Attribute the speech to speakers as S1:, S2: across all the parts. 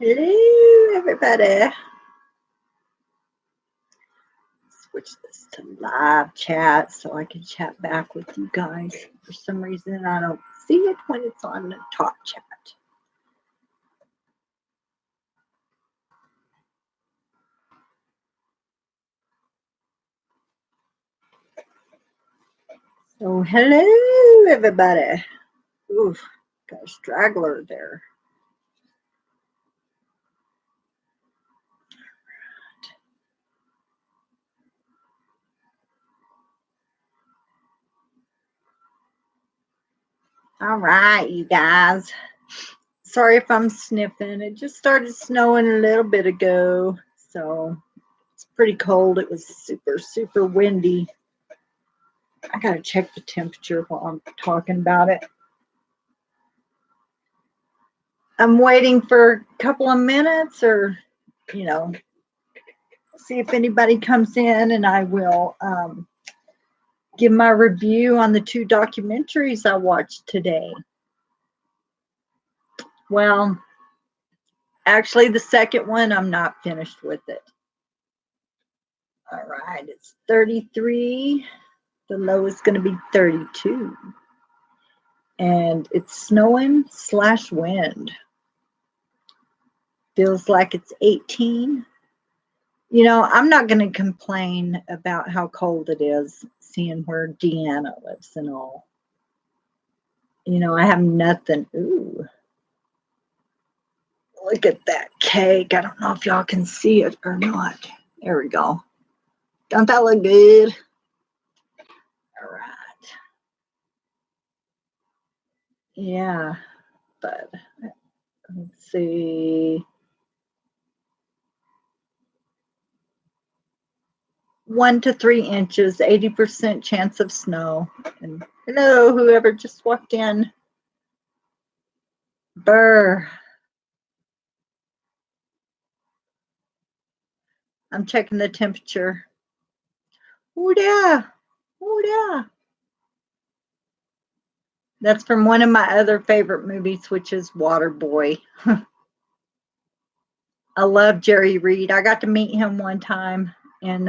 S1: Hello, everybody. Switch this to live chat so I can chat back with you guys. For some reason, I don't see it when it's on the talk chat. So, hello, everybody. Oof, got a straggler there. All right, you guys. Sorry if I'm sniffing. It just started snowing a little bit ago, so it's pretty cold. It was super, super windy. I gotta check the temperature while I'm talking about it. I'm waiting for a couple of minutes, or see if anybody comes in, and I will give my review on the 2 documentaries I watched today. Well, actually, the second one, I'm not finished with it. All right, it's 33. The low is going to be 32. And it's snowing / wind. Feels like it's 18. I'm not going to complain about how cold it is, seeing where Deanna lives and all. I have nothing. Ooh. Look at that cake. I don't know if y'all can see it or not. There we go. Don't that look good? All right. Yeah, but let's see. 1 to 3 inches, 80% chance of snow. And hello, whoever just walked in. Brr. I'm checking the temperature. Oh, yeah. Oh, yeah. That's from one of my other favorite movies, which is Waterboy. I love Jerry Reed. I got to meet him one time, and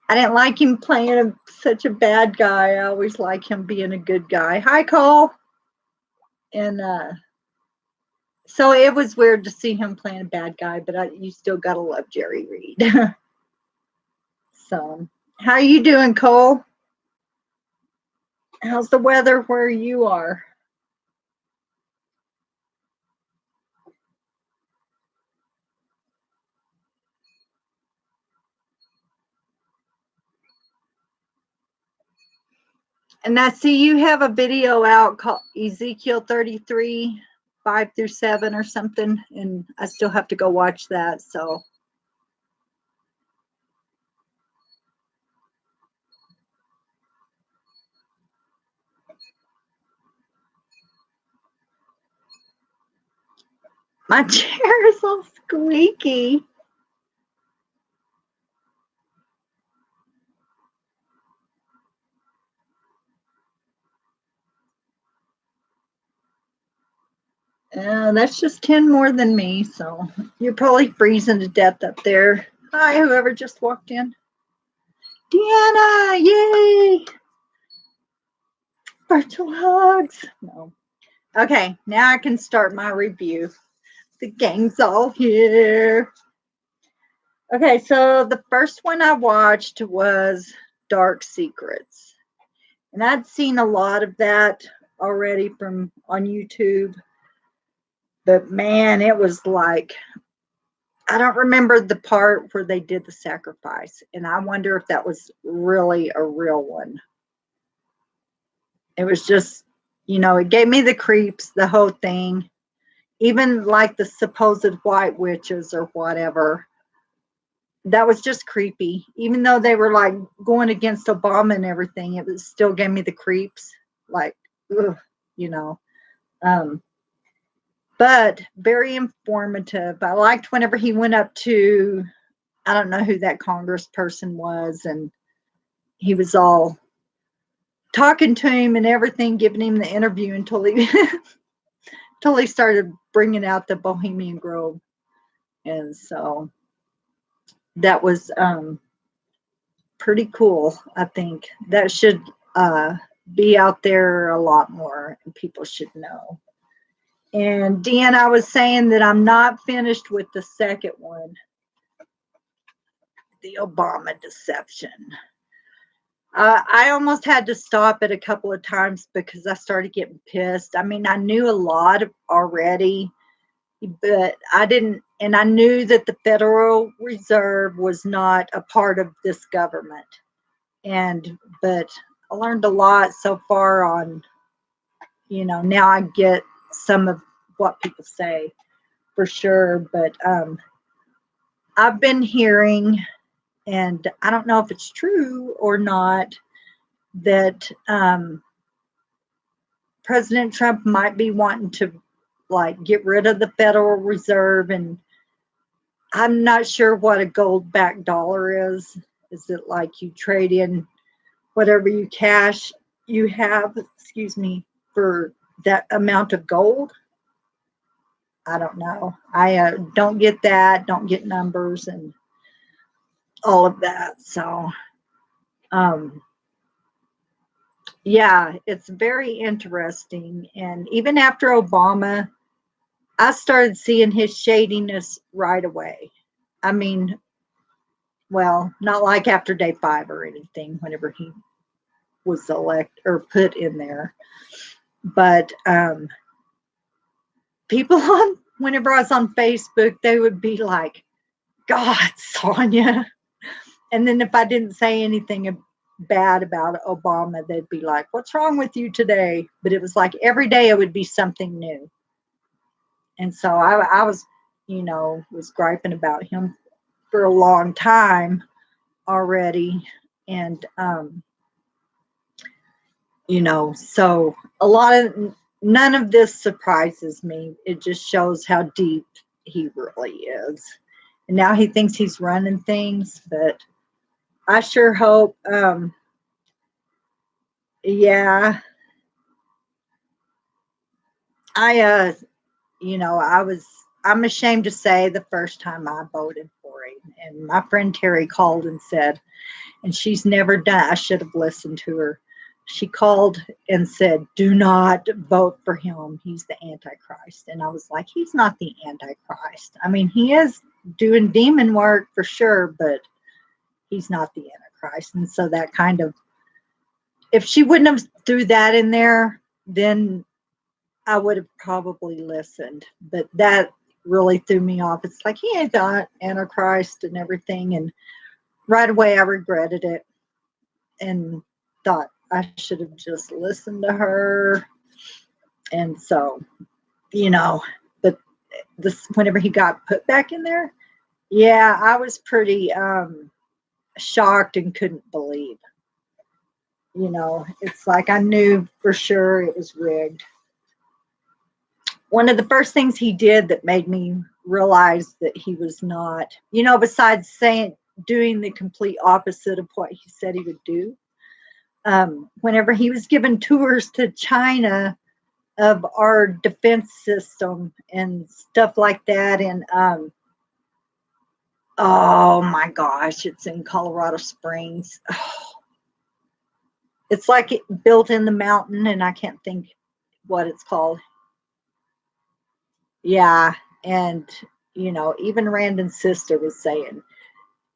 S1: I didn't like him playing such a bad guy. I always like him being a good guy. Hi, Cole. And so it was weird to see him playing a bad guy, but you still got to love Jerry Reed. So, how you doing, Cole? How's the weather where you are? And I see you have a video out called Ezekiel 33, 5 through 7 or something, and I still have to go watch that. So, my chair is all squeaky. That's just 10 more than me, so you're probably freezing to death up there. Hi, whoever just walked in. Deanna, yay! Virtual hugs. No. Okay, now I can start my review. The gang's all here. Okay, so the first one I watched was Dark Secrets. And I'd seen a lot of that already on YouTube. But man, it was like, I don't remember the part where they did the sacrifice. And I wonder if that was really a real one. It was just, it gave me the creeps, the whole thing. Even like the supposed white witches or whatever. That was just creepy. Even though they were like going against Obama and everything, it still gave me the creeps. Like, ugh, But very informative. I liked whenever he went up to, I don't know who that congressperson was, and he was all talking to him and everything, giving him the interview until till he started bringing out the Bohemian Grove. And so that was pretty cool. I think that should be out there a lot more, and people should know. And Dan, I was saying that I'm not finished with the second one, the Obama deception. I almost had to stop it a couple of times because I started getting pissed. I mean, I knew a lot already, but I didn't, and I knew that the Federal Reserve was not a part of this government. But I learned a lot so far on, now I get some of what people say for sure. But I've been hearing, and I don't know if it's true or not, that President Trump might be wanting to get rid of the Federal Reserve, and I'm not sure what a gold-backed dollar is. Is it like you trade in whatever you cash you have, for that amount of gold? I don't know. I don't get that, don't get numbers and all of that. So, yeah, it's very interesting. And even after Obama, I started seeing his shadiness right away. I mean, well, not like after day 5 or anything, whenever he was elected or put in there. But people whenever I was on Facebook, they would be like, God, Sonia. And then if I didn't say anything bad about Obama, they'd be like, what's wrong with you today? But it was like every day it would be something new. And so I was, was griping about him for a long time already. And, so none of this surprises me. It just shows how deep he really is. And now he thinks he's running things, but I sure hope, yeah, I'm ashamed to say the first time I voted for him, and my friend Terry called and said, and she's never done, I should have listened to her. She called and said, do not vote for him. He's the Antichrist. And I was like, he's not the Antichrist. I mean, he is doing demon work for sure, but he's not the Antichrist. And so that kind of, if she wouldn't have threw that in there, then I would have probably listened. But that really threw me off. It's like, he ain't the Antichrist and everything. And right away I regretted it and thought I should have just listened to her. And so, but this, whenever he got put back in there, yeah, I was pretty shocked and couldn't believe. It's like I knew for sure it was rigged. One of the first things he did that made me realize that he was not, besides doing the complete opposite of what he said he would do, whenever he was given tours to China of our defense system and stuff like that, and oh my gosh, it's in Colorado Springs. Oh, it's like it built in the mountain, and I can't think what it's called. Yeah, and even Randon's sister was saying,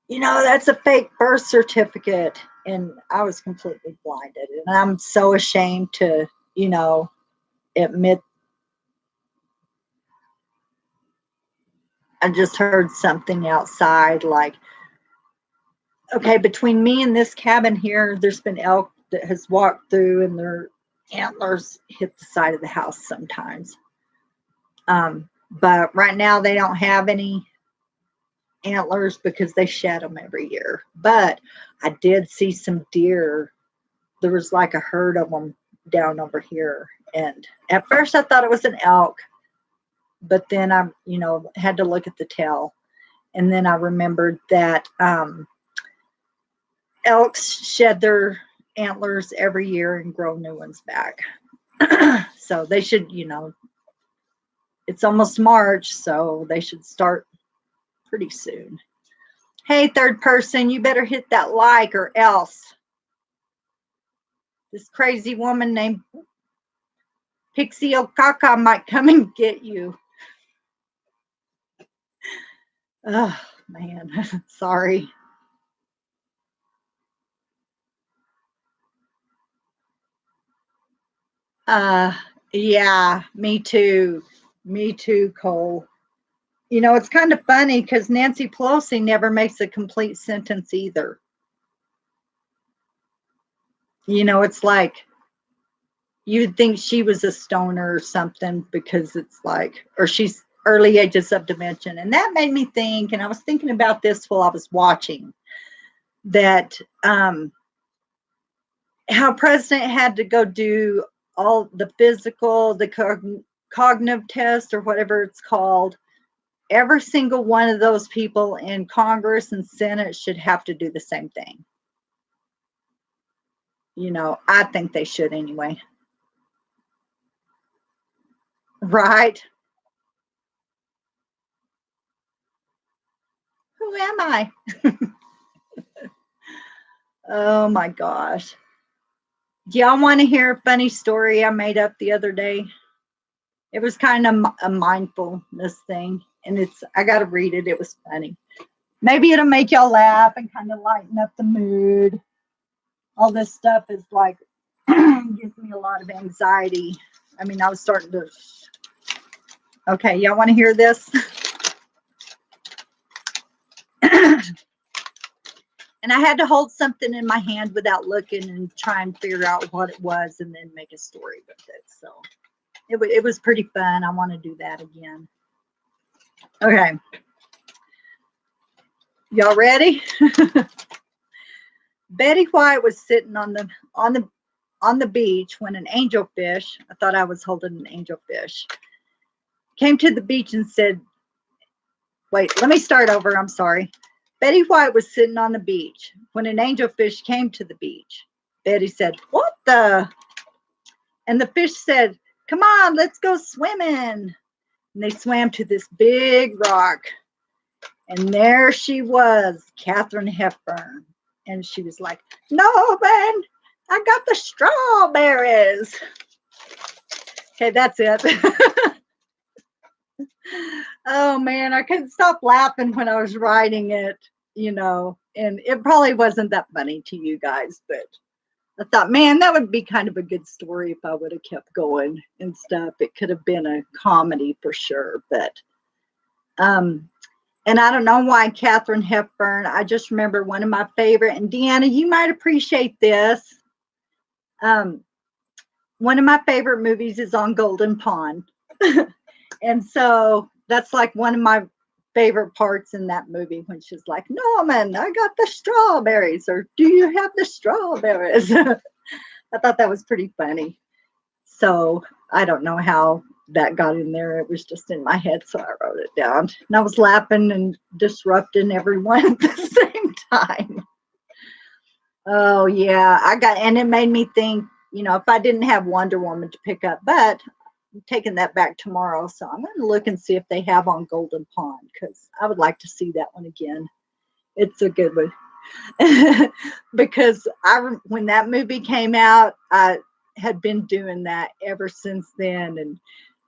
S1: that's a fake birth certificate, and I was completely blinded, and I'm so ashamed to, admit. I just heard something outside, like, okay, between me and this cabin here, there's been elk that has walked through, and their antlers hit the side of the house sometimes. But right now they don't have any antlers because they shed them every year. But I did see some deer. There was like a herd of them down over here. And at first I thought it was an elk, but then I, had to look at the tail. And then I remembered that elks shed their antlers every year and grow new ones back. So they should, It's almost March, so they should start pretty soon. Hey, third person, you better hit that like or else this crazy woman named Pixie Okaka might come and get you. Oh, man. Sorry. Yeah, me too. Me too, Cole. You know, it's kind of funny because Nancy Pelosi never makes a complete sentence either. You know, it's like you'd think she was a stoner or something because it's like, or she's early ages of dementia. And that made me think, and I was thinking about this while I was watching, that how president had to go do all the physical, the cognitive test or whatever it's called. Every single one of those people in Congress and Senate should have to do the same thing. You know, I think they should anyway. Right? Who am I? Oh my gosh. Do y'all want to hear a funny story I made up the other day? It was kind of a mindfulness thing, and I got to read it. It was funny. Maybe it'll make y'all laugh and kind of lighten up the mood. All this stuff is like, gives me a lot of anxiety. I mean, I was starting to. Okay, y'all want to hear this? And I had to hold something in my hand without looking and try and figure out what it was and then make a story with it. So it was pretty fun. I want to do that again. Okay. Y'all ready? Betty White was sitting on the beach when an angelfish, I thought I was holding an angelfish, came to the beach and said, wait, let me start over. I'm sorry. Betty White was sitting on the beach when an angelfish came to the beach. Betty said, what the? And the fish said, come on, let's go swimming. And they swam to this big rock. And there she was, Katharine Hepburn. And she was like, no, man, I got the strawberries. Okay, that's it. Oh, man, I couldn't stop laughing when I was writing it, you know, and it probably wasn't that funny to you guys, but I thought, man, that would be kind of a good story if I would have kept going and stuff. It could have been a comedy for sure, but, and I don't know why Katharine Hepburn, I just remember one of my favorite, and Deanna, you might appreciate this. One of my favorite movies is on Golden Pond. And so that's like one of my favorite parts in that movie when she's like, Norman, I got the strawberries, or do you have the strawberries? I thought that was pretty funny. So I don't know how that got in there. It was just in my head, so I wrote it down. And I was laughing and disrupting everyone at the same time. Oh, yeah. And it made me think, you know, if I didn't have Wonder Woman to pick up, but I'm taking that back tomorrow, so I'm going to look and see if they have on Golden Pond, because I would like to see that one again. It's a good one. Because when that movie came out, I had been doing that ever since then, and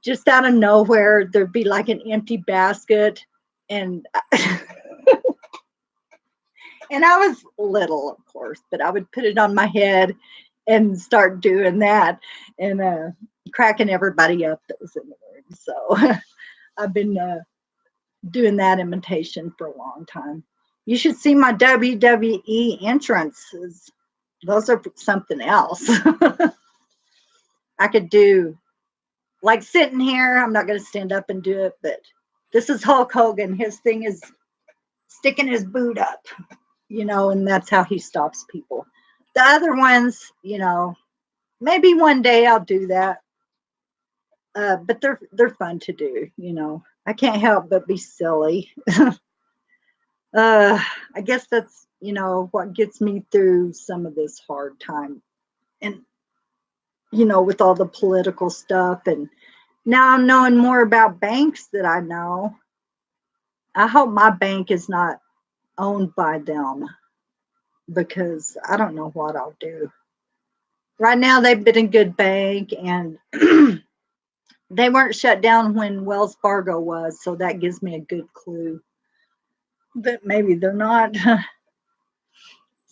S1: just out of nowhere, there'd be like an empty basket, and and I was little, of course, but I would put it on my head and start doing that, and cracking everybody up that was in the room. So I've been doing that imitation for a long time. You should see my WWE entrances. Those are something else. I could do, like sitting here, I'm not going to stand up and do it, but this is Hulk Hogan. His thing is sticking his boot up, you know, and that's how he stops people. The other ones, you know, maybe one day I'll do that. But they're fun to do, you know. I can't help but be silly. I guess that's, you know, what gets me through some of this hard time. And, you know, with all the political stuff and Now I'm knowing more about banks that I know. I hope my bank is not owned by them because I don't know what I'll do. Right now, they've been a good bank and they weren't shut down when Wells Fargo was, so that gives me a good clue that maybe they're not.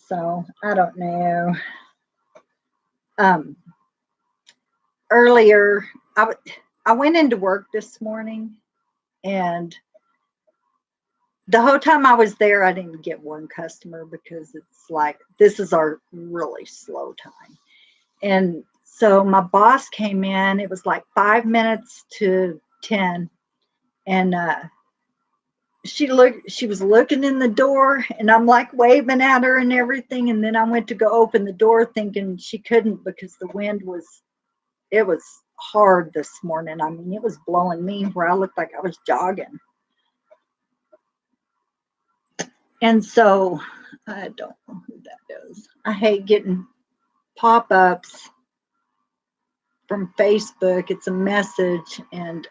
S1: So I don't know. Um, Earlier, I went into work this morning, and the whole time I was there, I didn't get one customer because it's like this is our really slow time. And so my boss came in. It was like 5 minutes to 10, and she was looking in the door, and I'm like waving at her and everything. And then I went to go open the door, thinking she couldn't because the wind was it was hard this morning. I mean, it was blowing me where I looked like I was jogging. And so I don't know who that is. I hate getting pop-ups from Facebook. It's a message, and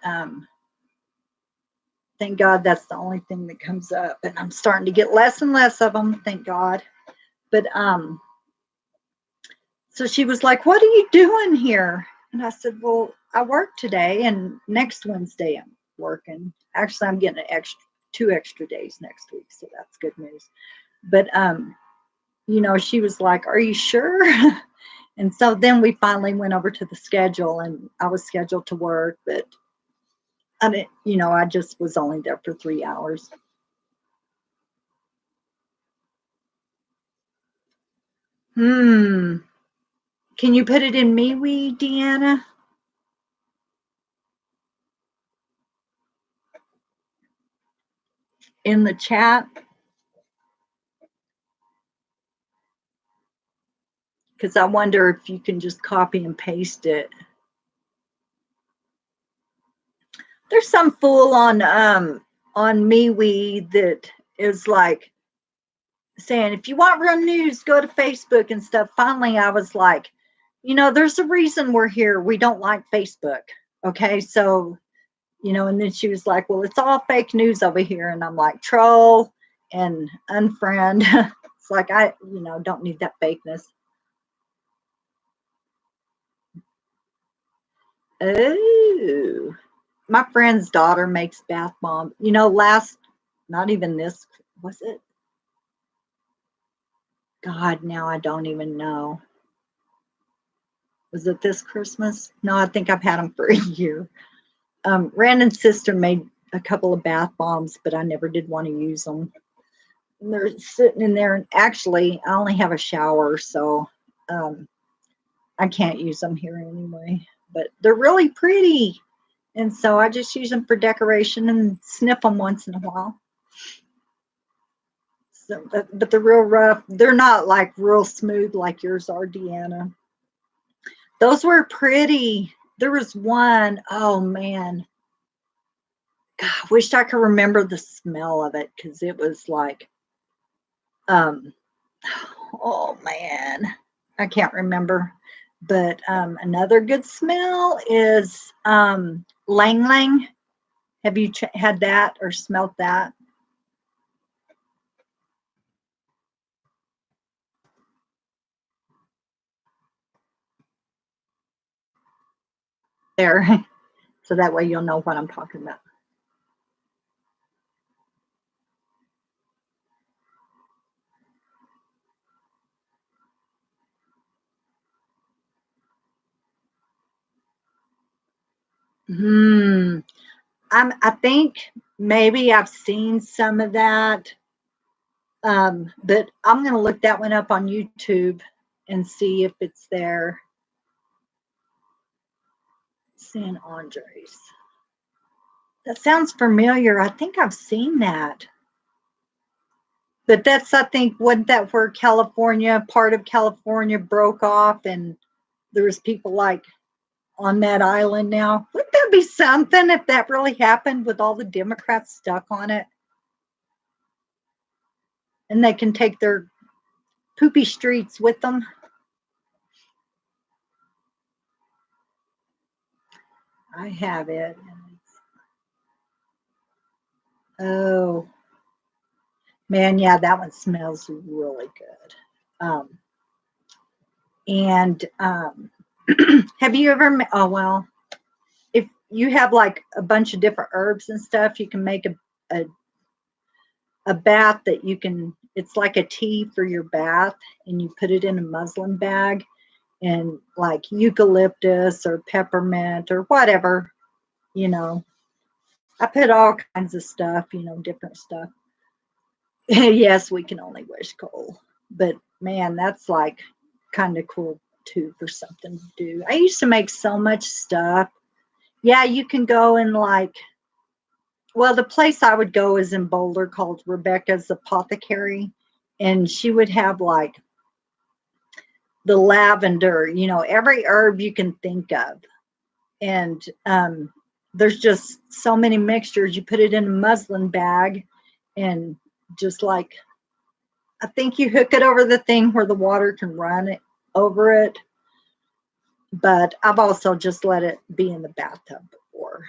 S1: thank God that's the only thing that comes up. And I'm starting to get less and less of them, thank God. But so she was like, "What are you doing here?" And I said, "Well, I work today, and next Wednesday I'm working. Actually, I'm getting an extra 2 extra days next week, so that's good news." But she was like, "Are you sure?" And so then we finally went over to the schedule, and I was scheduled to work, but I didn't, I just was only there for 3 hours. Hmm. Can you put it in MeWe, Deanna, in the chat? Because I wonder if you can just copy and paste it. There's some fool on MeWe that is like saying, if you want real news, go to Facebook and stuff. Finally, I was like, there's a reason we're here. We don't like Facebook. Okay, so and then she was like, well, it's all fake news over here. And I'm like, troll and unfriend. It's like, I don't need that fakeness. Oh, my friend's daughter makes bath bomb. Not even this, was it? God, now I don't even know. Was it this Christmas? No, I think I've had them for a year. Randon's sister made a couple of bath bombs, but I never did want to use them. And they're sitting in there, and actually, I only have a shower, so I can't use them here anyway. But they're really pretty, and so I just use them for decoration and sniff them once in a while. So, but they're real rough. They're not like real smooth like yours are, Deanna. Those were pretty. There was one, oh man. God, I wished I could remember the smell of it because it was like, um, oh man, I can't remember. But another good smell is lang lang. Have you had that or smelt that? There, so that way you'll know what I'm talking about. Hmm. I think maybe I've seen some of that, but I'm going to look that one up on YouTube and see if it's there. San Andres. That sounds familiar. I think I've seen that. But that's, I think, wasn't that where part of California broke off and there was people like on that island now? Wouldn't that be something if that really happened with all the Democrats stuck on it? And they can take their poopy streets with them. I have it. Oh, man, yeah, that one smells really good. And have you ever, oh, well, if you have like a bunch of different herbs and stuff, you can make a, a bath that you can, it's like a tea for your bath, and you put it in a muslin bag, and like eucalyptus or peppermint or whatever, you know. I put all kinds of stuff, different stuff. Yes, we can only wish coal. But man, that's like kind of cool too for something to do. I used to make so much stuff. Yeah, you can go and like, well, the place I would go is in Boulder called Rebecca's Apothecary. And she would have like the lavender, every herb you can think of. And there's just so many mixtures. You put it in a muslin bag and just like, I think you hook it over the thing where the water can run it over it. But I've also just let it be in the bathtub before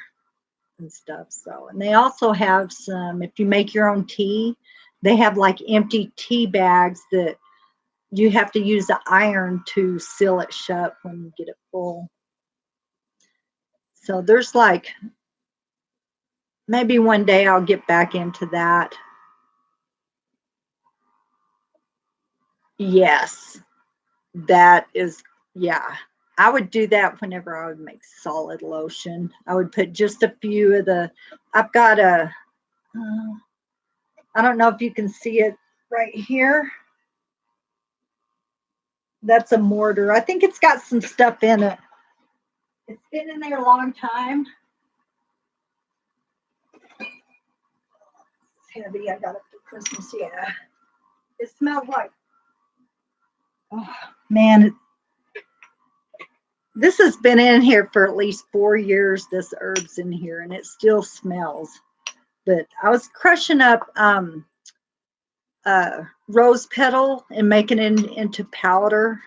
S1: and stuff. So, and they also have some, if you make your own tea, they have like empty tea bags that you have to use the iron to seal it shut when you get it full. So there's like, maybe one day I'll get back into that. Yes, that is, yeah. I would do that whenever I would make solid lotion. I would put just a few of the, I've got I don't know if you can see it right here. That's a mortar. I think it's got some stuff in it. It's been in there a long time. It's heavy. I got it for Christmas. Yeah. It smells like, oh, man, this has been in here for at least 4 years. This herb's in here and it still smells. But I was crushing up rose petal and making it into powder.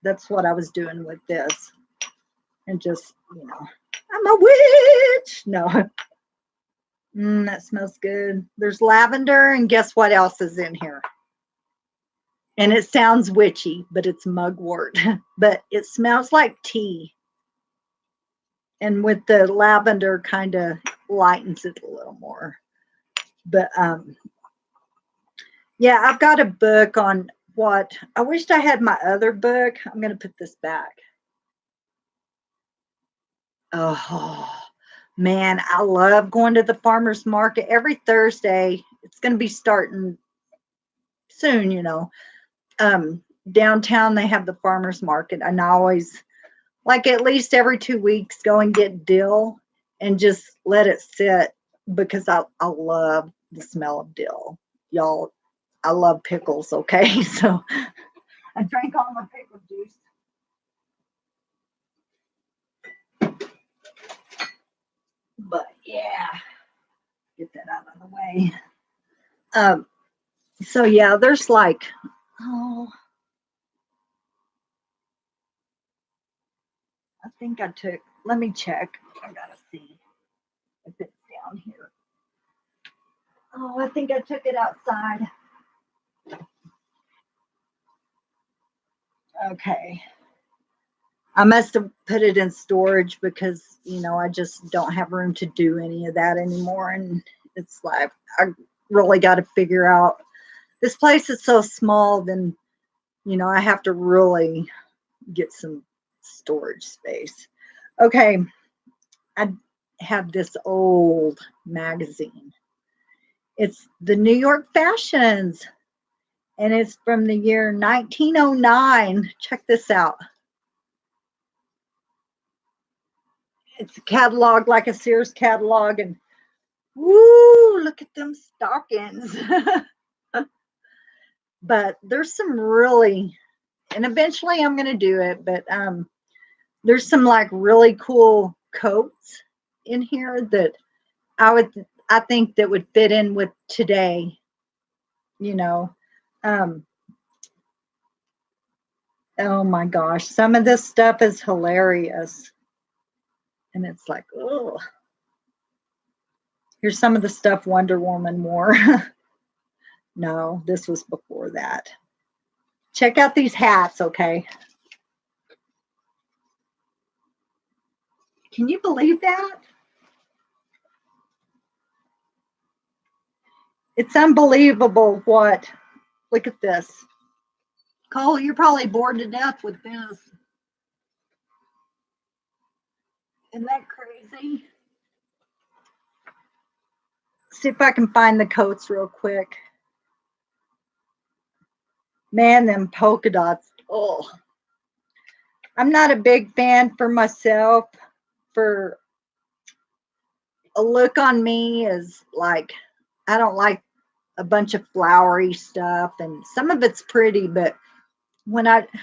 S1: That's what I was doing with this. And just, I'm a witch. No. That smells good. There's lavender, and guess what else is in here? And it sounds witchy, but it's mugwort. But it smells like tea. And with the lavender, kind of lightens it a little more. But yeah, I've got a book on what I wished I had my other book. I'm going to put this back. Oh, man, I love going to the farmer's market every Thursday. It's going to be starting soon, downtown they have the farmers market, and I always like at least every 2 weeks go and get dill and just let it sit because I love the smell of dill, y'all. I love pickles. Okay. So I drank all my pickle juice, but yeah, get that out of the way. So yeah, there's like, oh, I think I took, let me check. I gotta see if it's down here. Oh, I think I took it outside. Okay. I must have put it in storage because, I just don't have room to do any of that anymore. And it's like, I really got to figure out, this place is so small, then, I have to really get some storage space. Okay. I have this old magazine. It's the New York Fashions, and it's from the year 1909. Check this out. It's a catalog, like a Sears catalog, and woo, look at them stockings. But there's some really, and eventually I'm going to do it, but there's some like really cool coats in here that I think that would fit in with today, you know. Um, oh my gosh, some of this stuff is hilarious. And it's like, oh, here's some of the stuff Wonder Woman wore. No, this was before that. Check out these hats, okay? Can you believe that? It's unbelievable what. Look at this. Cole, you're probably bored to death with this. Isn't that crazy? See if I can find the coats real quick. Man, them polka dots. Oh, I'm not a big fan for myself. For a look on me is like, I don't like a bunch of flowery stuff, and some of it's pretty, but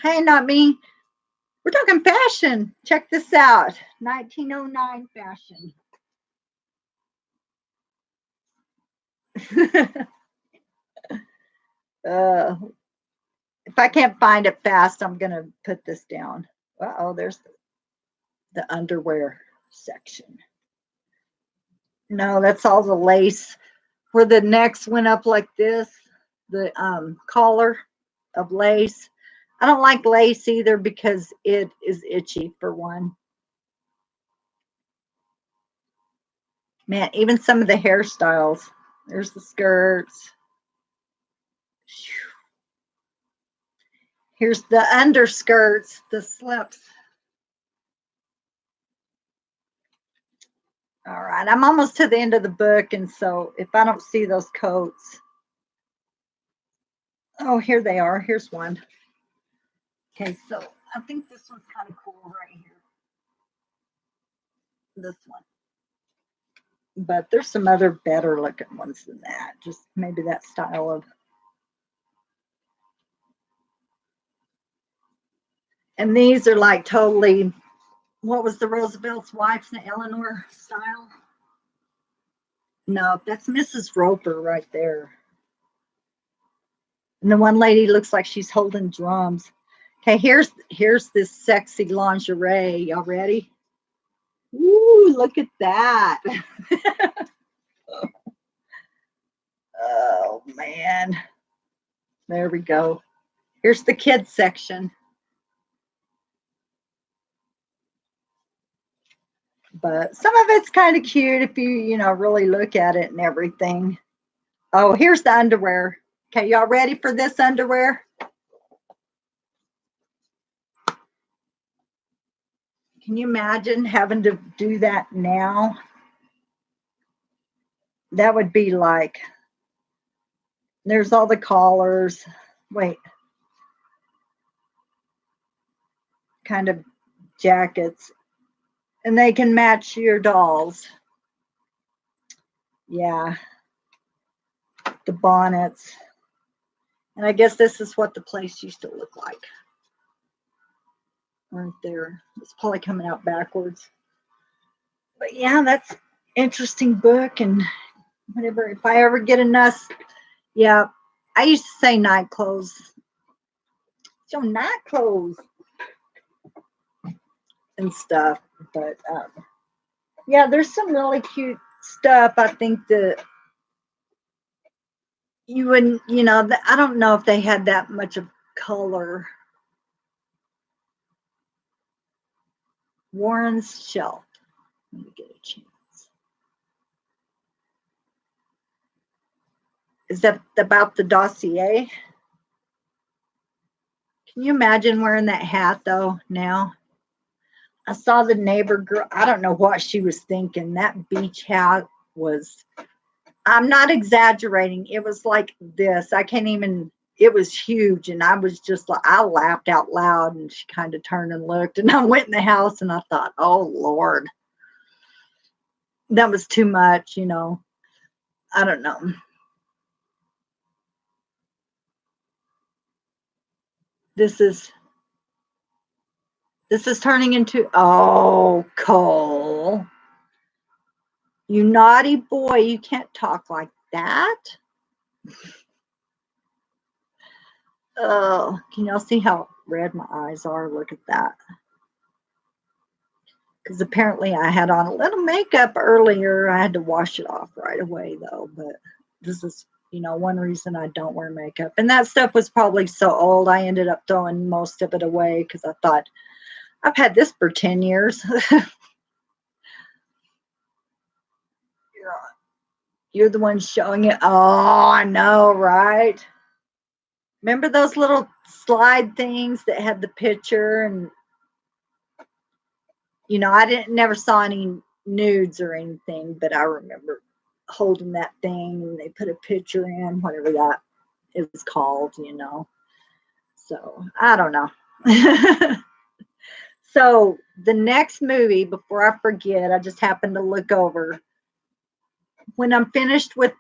S1: hey, not me. We're talking fashion. Check this out. 1909 fashion. uh, if I can't find it fast, I'm going to put this down. Oh, there's the underwear section. No, that's all the lace where the necks went up like this, the collar of lace. I don't like lace either because it is itchy for one. Man, even some of the hairstyles. There's the skirts. Here's the underskirts, the slips. All right, I'm almost to the end of the book, and so if I don't see those coats. Oh, here they are. Here's one. Okay, so I think this one's kind of cool right here. This one. But there's some other better looking ones than that. Just maybe that style of. And these are like totally, what was the Roosevelt's wife's Eleanor style? No, that's Mrs. Roper right there. And the one lady looks like she's holding drums. Okay, here's this sexy lingerie. Y'all ready? Ooh, look at that. Oh man. There we go. Here's the kids section. But some of it's kind of cute if you really look at it and everything. Oh, here's the underwear. Okay, y'all ready for this underwear? Can you imagine having to do that now? That would be like, there's all the collars. Wait. Kind of jackets. And they can match your dolls. Yeah. The bonnets. And I guess this is what the place used to look like. Right there. It's probably coming out backwards. But yeah, that's interesting book. And whatever, if I ever get enough, yeah. I used to say night clothes. So night clothes and stuff. But yeah, there's some really cute stuff. I think that you wouldn't, I don't know if they had that much of color. Warren's Shelf. Let me get a chance. Is that about the dossier? Can you imagine wearing that hat though now? I saw the neighbor girl. I don't know what she was thinking. That beach hat was, I'm not exaggerating. It was like this. I can't even, it was huge. And I was just like, I laughed out loud and she kind of turned and looked. And I went in the house and I thought, oh, Lord, that was too much, I don't know. This is turning into, oh, Cole. You naughty boy, you can't talk like that. Oh, can y'all see how red my eyes are? Look at that. because apparently I had on a little makeup earlier. I had to wash it off right away though, but this is, one reason I don't wear makeup. And that stuff was probably so old, I ended up throwing most of it away because I thought, I've had this for 10 years. You're the one showing it. Oh, I know, right? Remember those little slide things that had the picture? And, I didn't never saw any nudes or anything, but I remember holding that thing and they put a picture in, whatever that is called. So I don't know. So the next movie, before I forget, I just happened to look over. When I'm finished with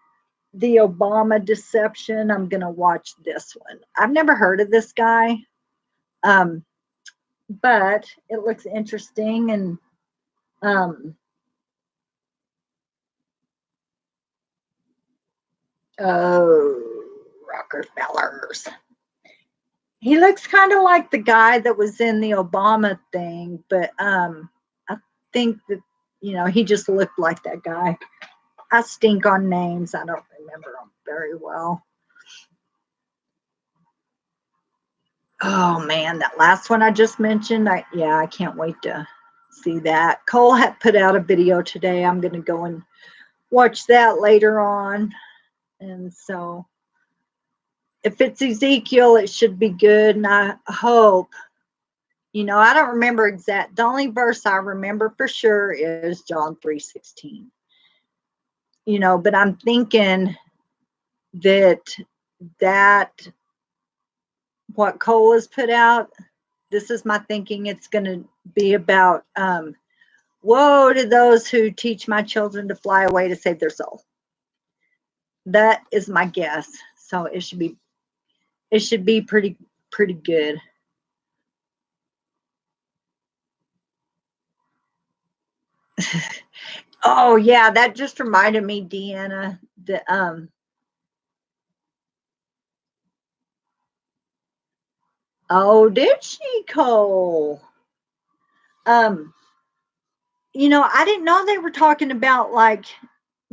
S1: the Obama deception, I'm going to watch this one. I've never heard of this guy, um, but it looks interesting. And um, oh, Rockefellers. He looks kind of like the guy that was in the Obama thing, but I think that, he just looked like that guy. I stink on names. I don't remember them very well. Oh man, that last one I just mentioned, I can't wait to see that. Cole had put out a video today. I'm going to go and watch that later on. And so if it's Ezekiel, it should be good. And I hope, I don't remember exact. The only verse I remember for sure is John 3:16. But I'm thinking that what Cole has put out, this is my thinking, it's going to be about woe to those who teach my children to fly away to save their soul. That is my guess. So it should be pretty good. Oh yeah, that just reminded me, Deanna, that oh, did she, Cole? Um, I didn't know they were talking about like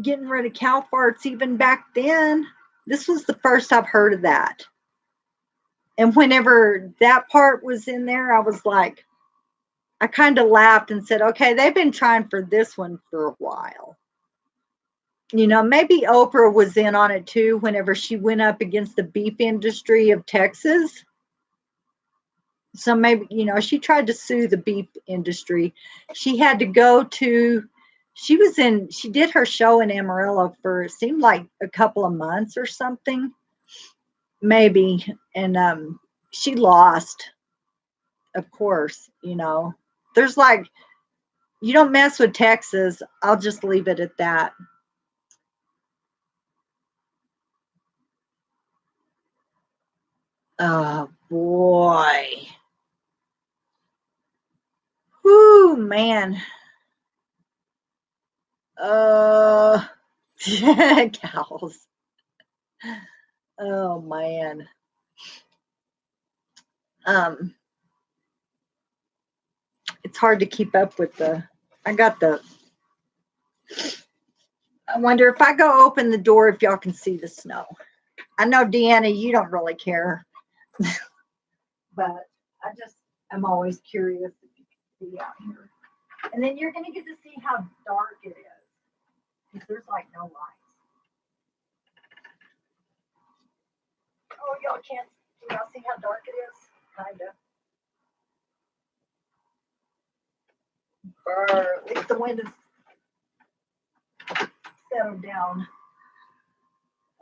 S1: getting rid of cow farts even back then. This was the first I've heard of that. And whenever that part was in there, I was like, I kind of laughed and said, okay, they've been trying for this one for a while. Maybe Oprah was in on it too whenever she went up against the beef industry of Texas. So maybe, she tried to sue the beef industry. She had to go to, she did her show in Amarillo for, it seemed like a couple of months or something, maybe. And she lost, of course, There's like, you don't mess with Texas. I'll just leave it at that. Oh boy. Whoo, man. Uh, cows. Oh man. Um, it's hard to keep up with I got I wonder if I go open the door if y'all can see the snow. I know, Deanna, you don't really care, but I'm always curious if you can see out here. And then you're going to get to see how dark it is because there's like no lights. Oh, y'all can't, do y'all see how dark it is? Kind of. Or at least the wind is settled down.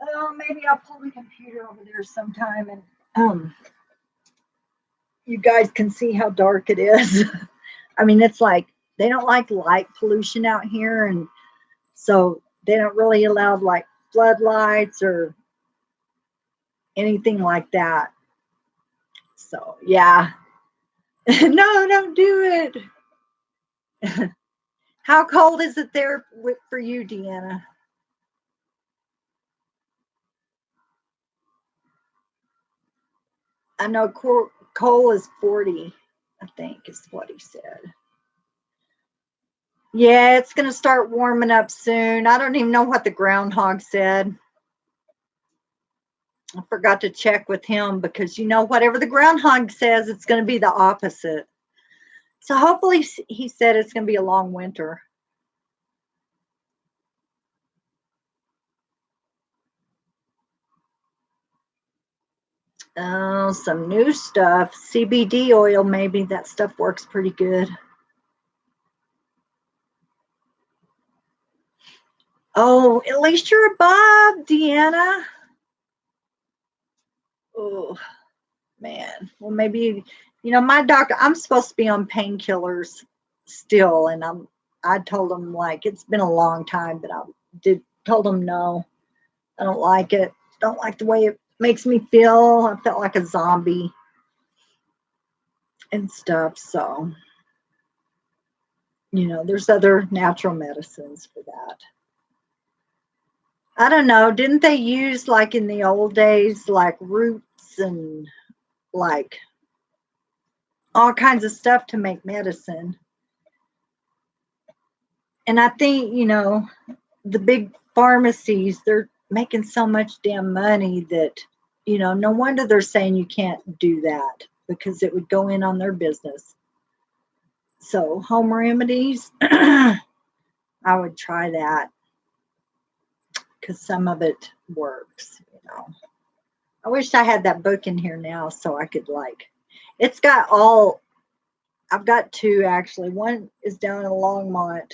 S1: Oh, maybe I'll pull the computer over there sometime and you guys can see how dark it is. I mean, it's like they don't like light pollution out here, and so they don't really allow like floodlights or anything like that. So yeah. No, don't do it. How cold is it there for you, Deanna? I know Cole is 40, I think is what he said. Yeah, it's going to start warming up soon. I don't even know what the groundhog said. I forgot to check with him because, whatever the groundhog says, it's going to be the opposite. So hopefully he said it's going to be a long winter. Oh, some new stuff. CBD oil, maybe. That stuff works pretty good. Oh, at least you're above, Deanna. Oh, man. Well, maybe, my doctor, I'm supposed to be on painkillers still. And I told him, like, it's been a long time, but told him no. I don't like it. Don't like the way it makes me feel. I felt like a zombie and stuff. So, there's other natural medicines for that. I don't know. Didn't they use, like in the old days, like roots and like all kinds of stuff to make medicine? And I think, the big pharmacies, they're making so much damn money that, no wonder they're saying you can't do that because it would go in on their business. So, home remedies, I would try that because some of it works. I wish I had that book in here now so I could, like, it's got all, I've got two actually. One is down in Longmont,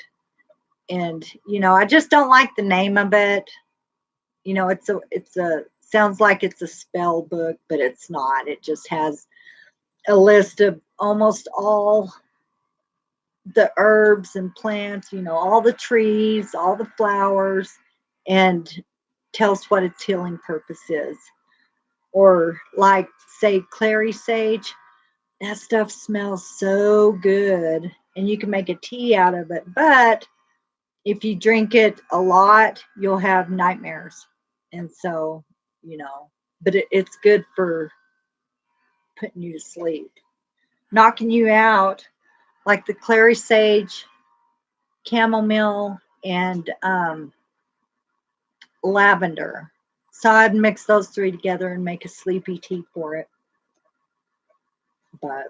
S1: and I just don't like the name of it. It's a sounds like it's a spell book, but it's not. It just has a list of almost all the herbs and plants, all the trees, all the flowers, and tells what its healing purpose is. Or like, say, clary sage, that stuff smells so good, and you can make a tea out of it. But if you drink it a lot, you'll have nightmares. And so, but it's good for putting you to sleep, knocking you out, like the clary sage, chamomile, and lavender. So I'd mix those three together and make a sleepy tea for it. But,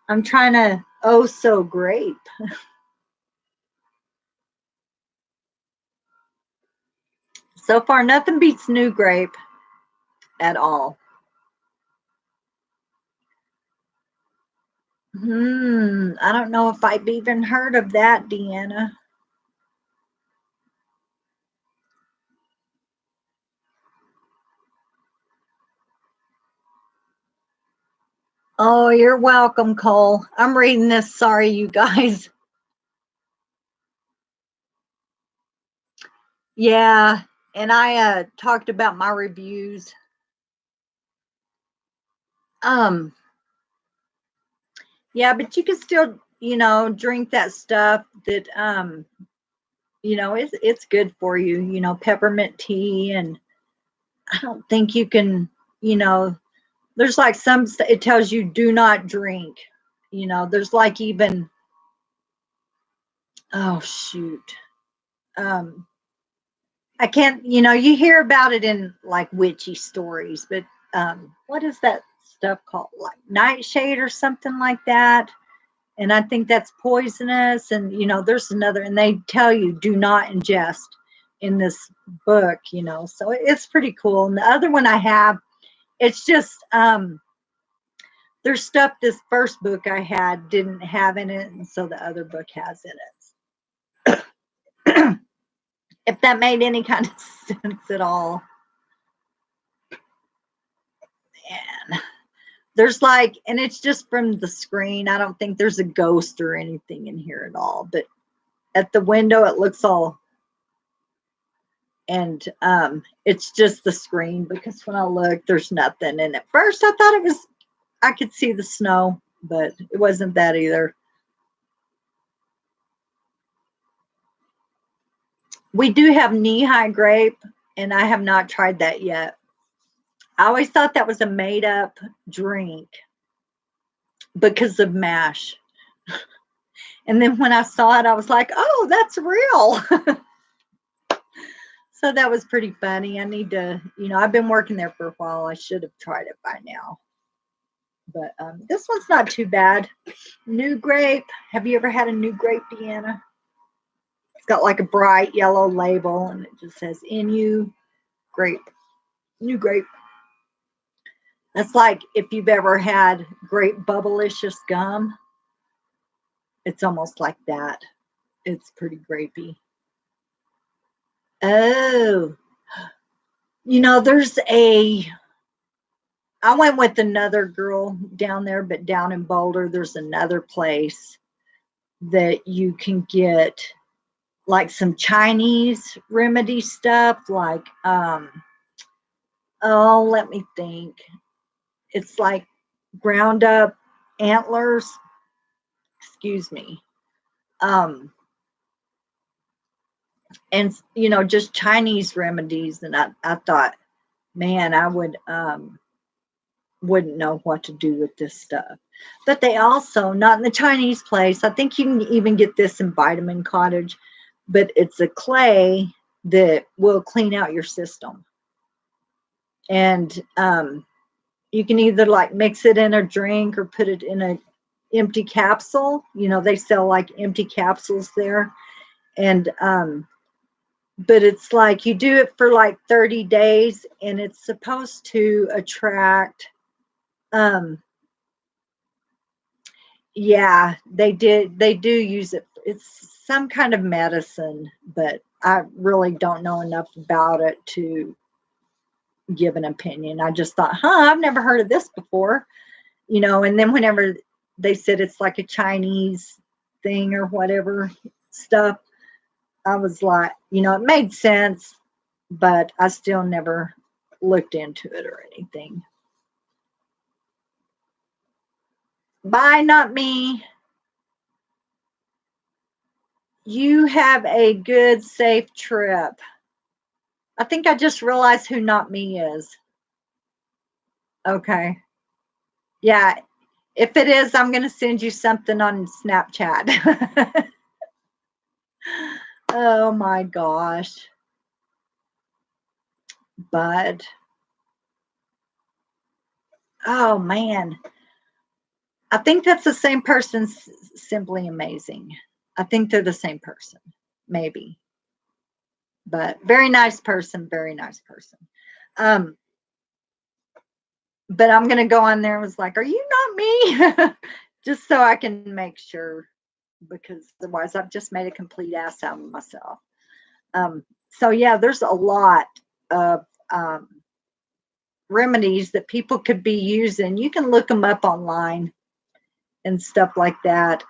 S1: I'm trying to, so grape. So far, nothing beats new grape at all. I don't know if I've even heard of that, Deanna. Oh, you're welcome, Cole. I'm reading this. Sorry, you guys. Yeah, and I talked about my reviews. Um, yeah, but you can still, drink that stuff that it's good for you, peppermint tea. And I don't think you can, there's like it tells you do not drink. There's like even, oh shoot. Um I can't, you hear about it in like witchy stories, but what is that stuff called? Like nightshade or something like that. And I think that's poisonous. And, there's another, and they tell you do not ingest in this book, so it's pretty cool. And the other one I have, it's just, there's stuff this first book I had didn't have in it. And so the other book has in it. If that made any kind of sense at all. Man. There's like, and it's just from the screen. I don't think there's a ghost or anything in here at all. But at the window, it looks all, and it's just the screen because when I look, there's nothing. And at first, I thought I could see the snow, but it wasn't that either. We do have knee-high grape, and I have not tried that yet. I always thought that was a made-up drink because of MASH. And then when I saw it, I was like, oh, that's real. So that was pretty funny. I need to, I've been working there for a while. I should have tried it by now. But this one's not too bad. New Grape. Have you ever had a New Grape, Deanna? It's got like a bright yellow label, and it just says NU Grape. New Grape. That's like if you've ever had Grape Bubblicious gum. It's almost like that. It's pretty grapey. Oh, I went with another girl down there, but down in Boulder, there's another place that you can get like some Chinese remedy stuff, like, oh, let me think. It's like ground up antlers, excuse me. And just Chinese remedies. And I thought, man, I wouldn't know what to do with this stuff. But they also, not in the Chinese place, I think you can even get this in Vitamin Cottage, but it's a clay that will clean out your system. And you can either like mix it in a drink or put it in a empty capsule. They sell like empty capsules there. And but it's like you do it for like 30 days, and it's supposed to attract yeah, they do use it. It's some kind of medicine, but I really don't know enough about it to give an opinion. I just thought, I've never heard of this before. And then whenever they said it's like a Chinese thing or whatever stuff, I was like, it made sense, but I still never looked into it or anything. Bye, not me. You have a good, safe trip. I think I just realized who not me is. Okay. Yeah. If it is, I'm going to send you something on Snapchat. Oh my gosh. But, oh man. I think that's the same person, Simply Amazing. I think they're the same person, maybe. But very nice person, very nice person. But I'm gonna go on there and was like, "Are you not me?" Just so I can make sure, because otherwise I've just made a complete ass out of myself. So yeah, there's a lot of remedies that people could be using. You can look them up online and stuff like that.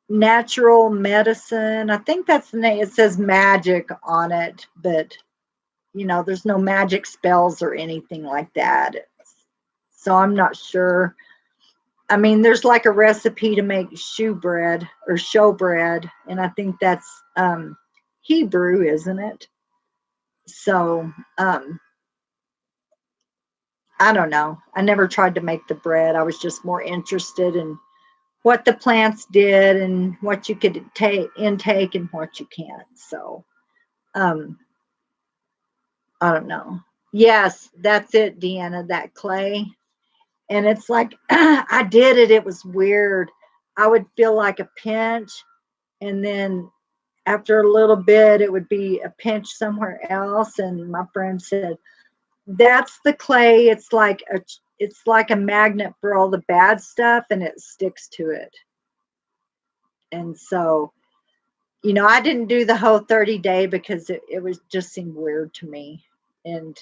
S1: Natural medicine. I think that's the name. It says magic on it, but there's no magic spells or anything like that. So I'm not sure. I mean, there's like a recipe to make shoe bread or show bread, and I think that's Hebrew, isn't it? So I don't know. I never tried to make the bread. I was just more interested in what the plants did and what you could intake and what you can't. So um, I don't know. Yes, that's it, Deanna, that clay. And it's like, I did it. It was weird. I would feel like a pinch, and then after a little bit, it would be a pinch somewhere else. And my friend said, that's the clay. It's like a magnet for all the bad stuff, and it sticks to it. And so, I didn't do the whole 30-day because it was just seemed weird to me. And,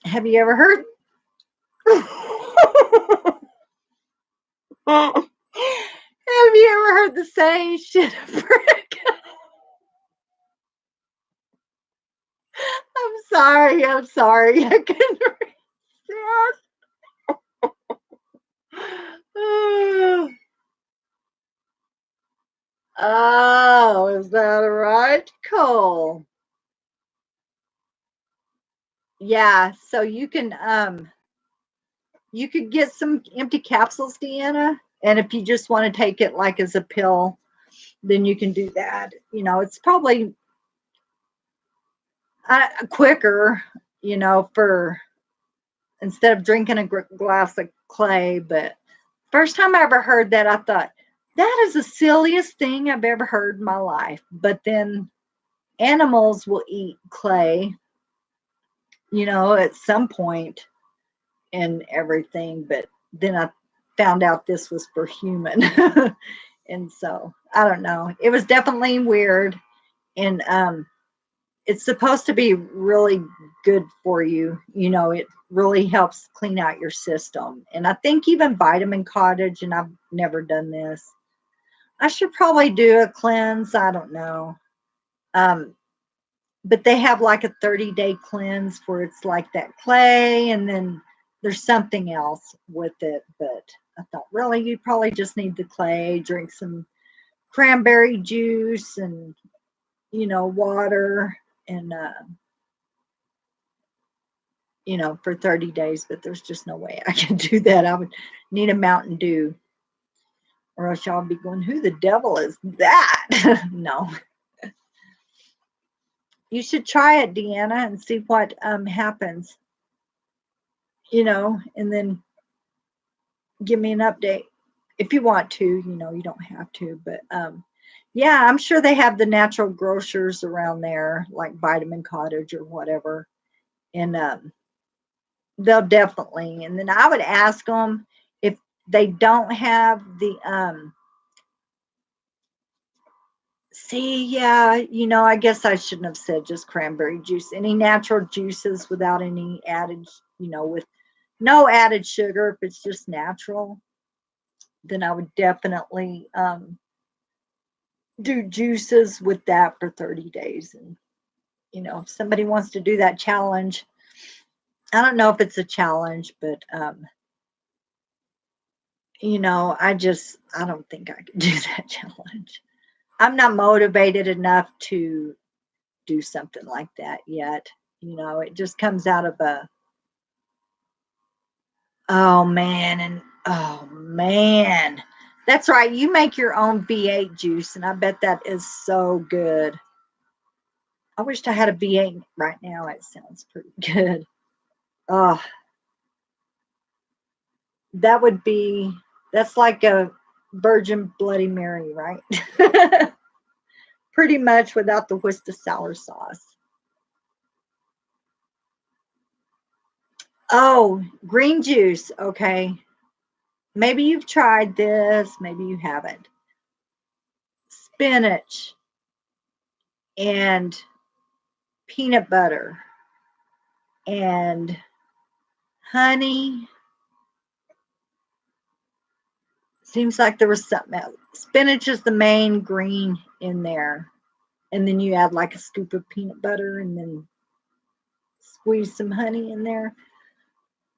S1: have you ever heard? Have you ever heard the saying, shit a brick? I'm sorry. I'm sorry. I couldn't resist. Oh, is that right, Cole? Yeah, so you can You could get some empty capsules, Deanna. And if you just want to take it like as a pill, then you can do that. It's probably quicker, for instead of drinking a glass of clay. But first time I ever heard that, I thought, that is the silliest thing I've ever heard in my life. But then animals will eat clay, at some point and everything. But then I found out this was for human. And so I don't know. It was definitely weird. And it's supposed to be really good for you. It really helps clean out your system. And I think even vitamin cottage, and I've never done this. I should probably do a cleanse. I don't know. But they have like a 30-day cleanse where it's like that clay, and then there's something else with it. But I thought, really, you probably just need the clay, drink some cranberry juice and, water and, for 30 days. But there's just no way I can do that. I would need a Mountain Dew, or else y'all be going, who the devil is that? No. You should try it, Deanna, and see what happens, and then give me an update if you want to. You don't have to, but yeah, I'm sure they have the natural grocers around there, like Vitamin Cottage or whatever, and they'll definitely. And then I would ask them if they don't have the see, yeah, I guess I shouldn't have said just cranberry juice. Any natural juices without any added, with no added sugar, if it's just natural, then I would definitely do juices with that for 30 days. And, if somebody wants to do that challenge, I don't know if it's a challenge, but, I don't think I could do that challenge. I'm not motivated enough to do something like that yet. It just comes out of oh man, and oh man. That's right. You make your own V8 juice, and I bet that is so good. I wished I had a V8 right now. It sounds pretty good. Oh, that's like a virgin Bloody Mary, right? Pretty much without the Worcestershire sauce. Oh, green juice. Okay. Maybe you've tried this, maybe you haven't. Spinach and peanut butter and honey. Seems like there was something else. Spinach is the main green in there. And then you add like a scoop of peanut butter and then squeeze some honey in there.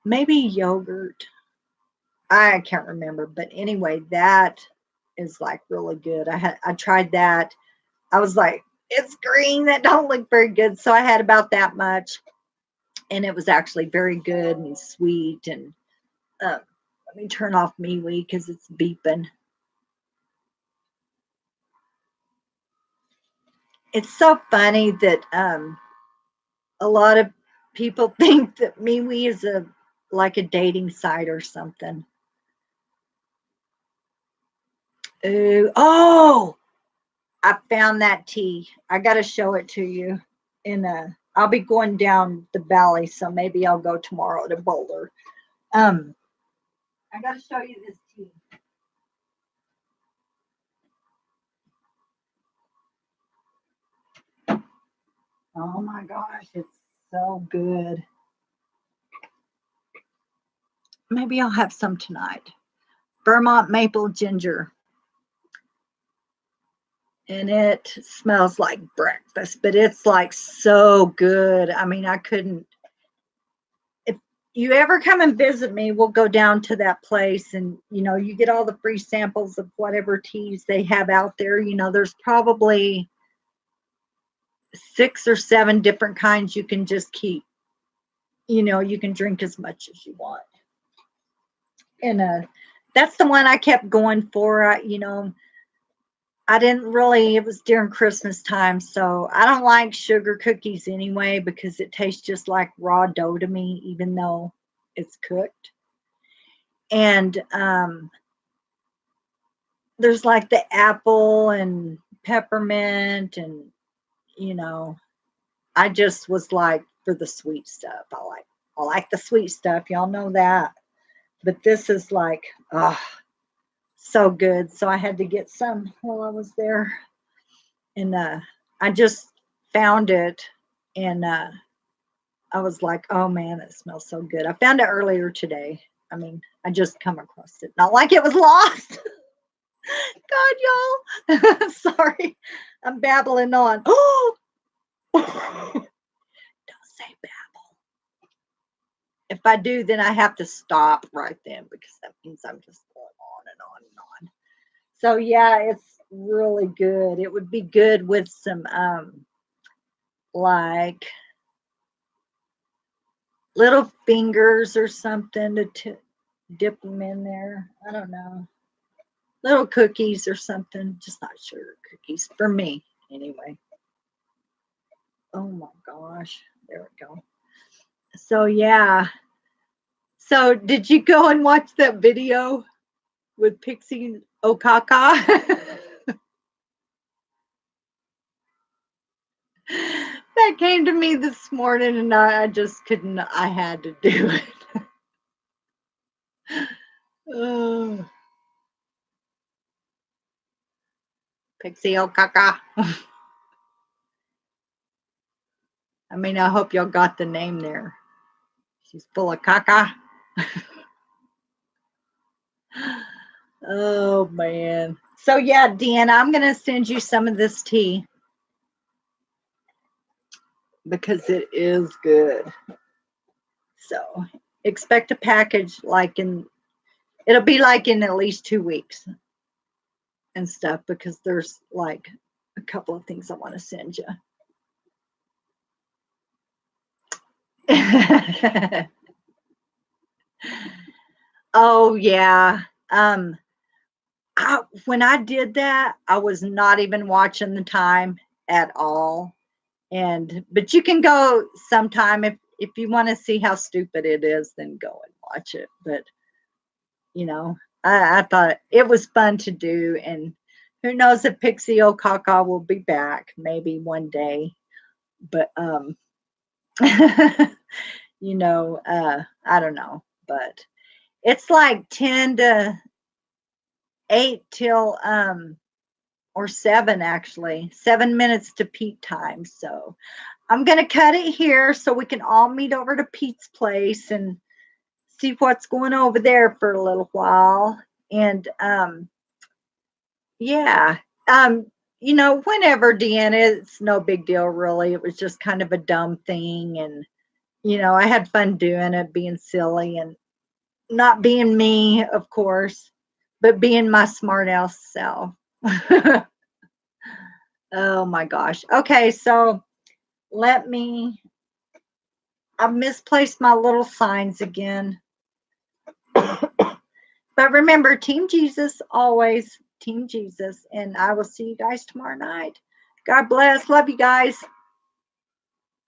S1: Maybe yogurt. I can't remember. But anyway, that is like really good. I tried that. I was like, it's green. That don't look very good. So I had about that much. And it was actually very good and sweet. And let me turn off MeWe because it's beeping. It's so funny that a lot of people think that MeWe is like a dating site or something. Ooh, oh, I found that tea. I got to show it to you. I'll be going down the valley, so maybe I'll go tomorrow to Boulder. I got to show you this tea. Oh my gosh, it's so good. Maybe I'll have some tonight. Vermont maple ginger. And it smells like breakfast, but it's like so good. I mean, I couldn't. If you ever come and visit me, we'll go down to that place, and you get all the free samples of whatever teas they have out there. There's probably 6 or 7 different kinds you can just keep. You can drink as much as you want. And that's the one I kept going for. I didn't really, it was during Christmas time, so I don't like sugar cookies anyway because it tastes just like raw dough to me, even though it's cooked. And there's like the apple and peppermint, and I just was like for the sweet stuff. I like the sweet stuff, y'all know that. But this is like, oh, so good. So I had to get some while I was there. And I just found it, and I was like, oh man, it smells so good. I found it earlier today. I mean, I just come across it. Not like it was lost. God, y'all. Sorry. I'm babbling on. Oh, don't say babble. If I do, then I have to stop right then because that means I'm just going on and on and on. So yeah, it's really good. It would be good with some like little fingers or something to dip them in there. I don't know. Little cookies or something. Just not sugar cookies for me anyway. Oh my gosh. There we go. So yeah. So did you go and watch that video with Pixie Okaka? That came to me this morning and I just couldn't, I had to do it. Oh, Pixie Okaka. I mean, I hope y'all got the name there. She's full of caca. Oh man. So yeah, Deanna, I'm gonna send you some of this tea because it is good. So expect a package it'll be like in at least 2 weeks and stuff because there's like a couple of things I want to send you. Oh yeah. When I did that, I was not even watching the time at all. But you can go sometime if you want to see how stupid it is, then go and watch it. But I thought it was fun to do, and who knows if Pixie Okaka will be back maybe one day. But I don't know. But it's like 10 to 8 till or 7 actually, 7 minutes to peak time. So I'm gonna cut it here so we can all meet over to Pete's place and see what's going over there for a little while. And yeah, whenever, Deanna, it's no big deal really. It was just kind of a dumb thing, and I had fun doing it, being silly and not being me, of course, but being my smart ass self. Oh my gosh. Okay, so I've misplaced my little signs again. But remember, Team Jesus, always Team Jesus. And I will see you guys tomorrow night. God bless. Love you guys.